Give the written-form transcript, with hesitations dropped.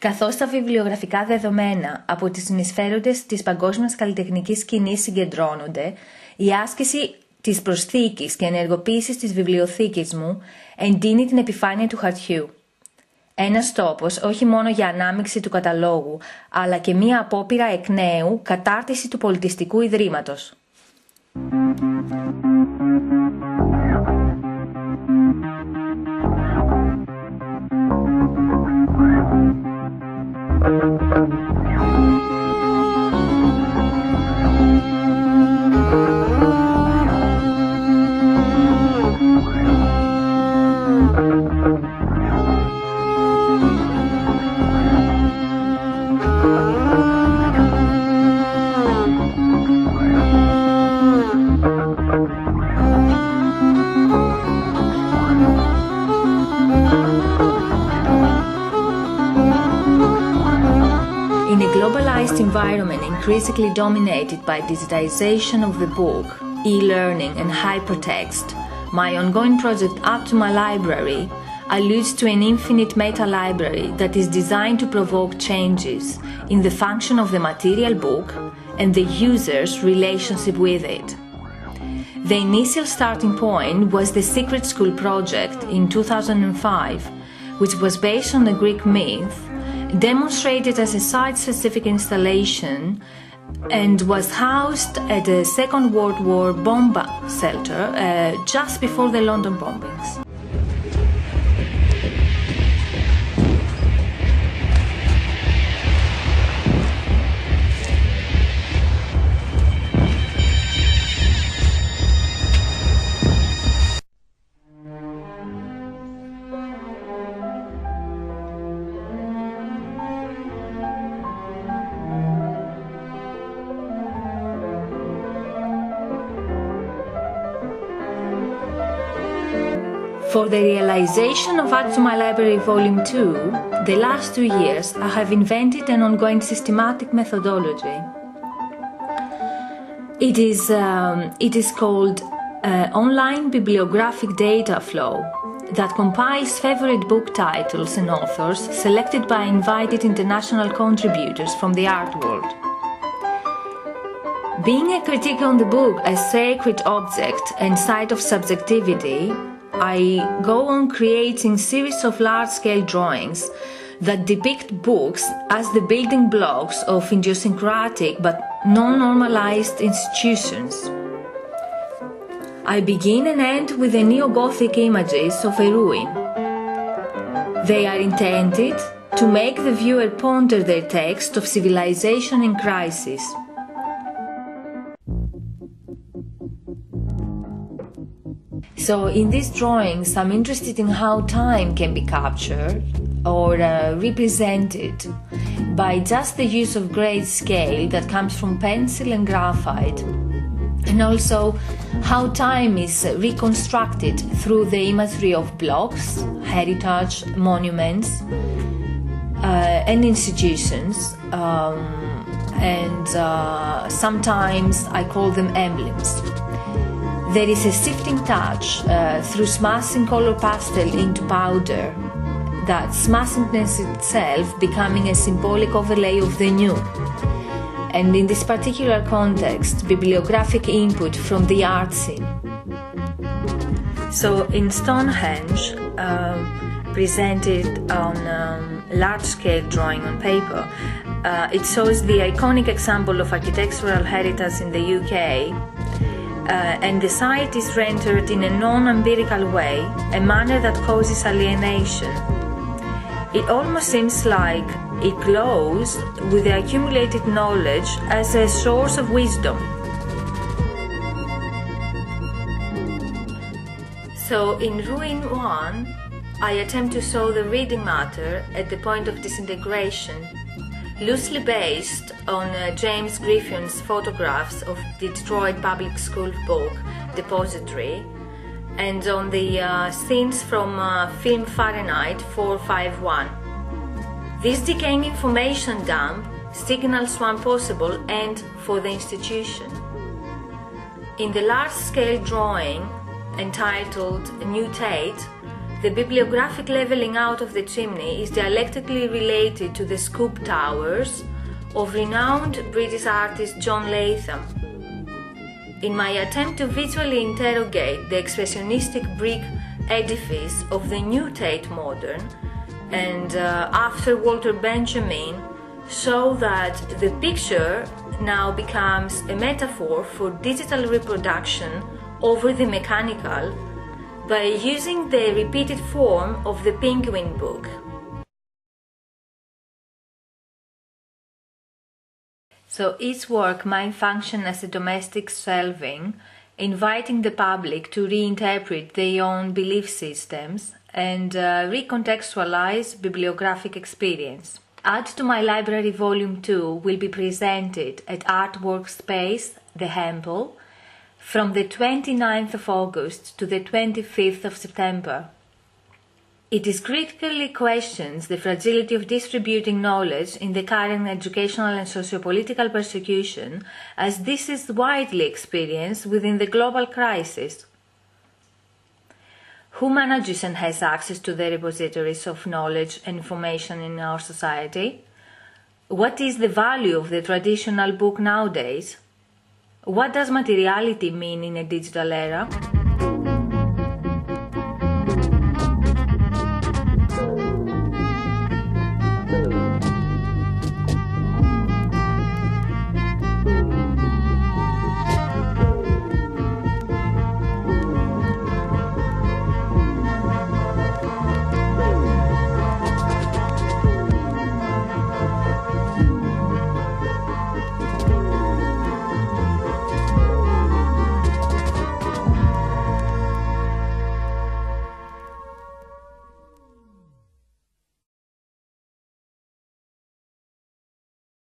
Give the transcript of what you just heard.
Καθώς τα βιβλιογραφικά δεδομένα από τις συνεισφέροντες της παγκόσμιας καλλιτεχνικής σκηνής συγκεντρώνονται, η άσκηση της προσθήκης και ενεργοποίησης της βιβλιοθήκης μου εντείνει την επιφάνεια του χαρτιού. Ένας τόπος όχι μόνο για ανάμειξη του καταλόγου, αλλά και μία απόπειρα εκ νέου κατάρτιση του πολιτιστικού ιδρύματος. In a globalized environment increasingly dominated by digitization of the book, e-learning and hypertext, my ongoing project Up to My Library alludes to an infinite meta-library that is designed to provoke changes in the function of the material book and the user's relationship with it. The initial starting point was the Secret School project in 2005, which was based on a Greek myth, demonstrated as a site-specific installation and was housed at a Second World War bomb shelter just before the London bombings. For the realization of Add to My Library Volume 2, the last 2 years I have invented an ongoing systematic methodology. It is called Online Bibliographic Data Flow that compiles favorite book titles and authors selected by invited international contributors from the art world. Being a critique on the book as sacred object and site of subjectivity, I go on creating series of large-scale drawings that depict books as the building blocks of idiosyncratic but non-normalized institutions. I begin and end with the neo-Gothic images of a ruin. They are intended to make the viewer ponder their text of civilization in crisis. So in these drawings, I'm interested in how time can be captured or represented by just the use of grayscale that comes from pencil and graphite, and also how time is reconstructed through the imagery of blocks, heritage, monuments, and institutions, and sometimes I call them emblems. There is a shifting touch through smashing color pastel into powder, that smashingness itself becoming a symbolic overlay of the new. And in this particular context, bibliographic input from the art scene. So in Stonehenge, presented on large-scale drawing on paper, it shows the iconic example of architectural heritage in the UK. And the site is rendered in a non-empirical way, a manner that causes alienation. It almost seems like it glows with the accumulated knowledge as a source of wisdom. So in Ruin 1, I attempt to show the reading matter at the point of disintegration, loosely based on James Griffin's photographs of the Detroit Public School book Depository, and on the scenes from film Fahrenheit 451. This decaying information dump signals one possible end for the institution. In the large-scale drawing entitled New Tate, The bibliographic leveling out of the chimney is dialectically related to the scoop towers of renowned British artist John Latham. In my attempt to visually interrogate the expressionistic brick edifice of the new Tate Modern, and after Walter Benjamin, show that the picture now becomes a metaphor for digital reproduction over the mechanical by using the repeated form of the Penguin book. So each work might function as a domestic shelving, inviting the public to reinterpret their own belief systems and recontextualize bibliographic experience. Add to My Library Volume 2 will be presented at Artwork Space, The Hempel, from the 29th of August to the 25th of September. It is critically questions the fragility of distributing knowledge in the current educational and socio-political persecution, as this is widely experienced within the global crisis. Who manages and has access to the repositories of knowledge and information in our society? What is the value of the traditional book nowadays? What does materiality mean in a digital era?